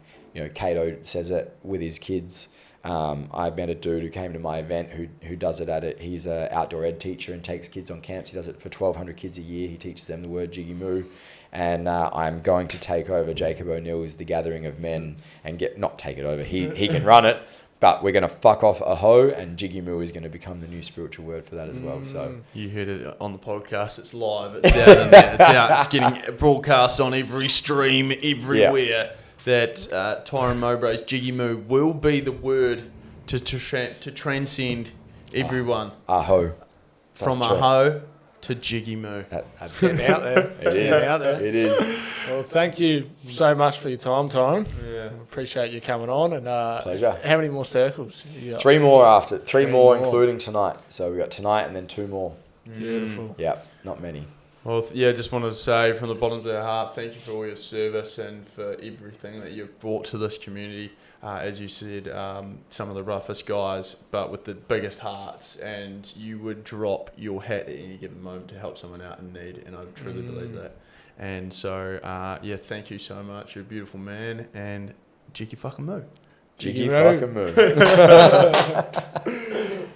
B: Cato says it with his kids. I met a dude who came to my event who does it at it. He's an outdoor ed teacher and takes kids on camps. He does it for 1,200 kids a year. He teaches them the word jiggy moo. And I'm going to take over Jacob O'Neill's The Gathering of Men and not take it over. He can run it, but we're going to fuck off a hoe, and jiggy moo is going to become the new spiritual word for that as well. So
A: you heard it on the podcast. It's live. It's out in there. It's out. It's getting broadcast on every stream everywhere. Yeah. That Tyran Mowbray's jiggy moo will be the word to transcend everyone.
B: Aho.
A: From aho to jiggy moo.
C: It's getting out there.
B: It is.
C: Well, thank you so much for your time, Tyran. Yeah. Appreciate you coming on. And
B: pleasure.
C: How many more circles?
B: Three more including tonight. So we got tonight and then 2 more.
C: Beautiful.
B: Yep, not many.
A: Well, just wanted to say from the bottom of our heart, thank you for all your service and for everything that you've brought to this community. As you said, some of the roughest guys, but with the biggest hearts, and you would drop your hat at any given moment to help someone out in need, and I truly believe that. And so, thank you so much. You're a beautiful man, and jiggy fucking moo.
B: Jiggy fucking moo.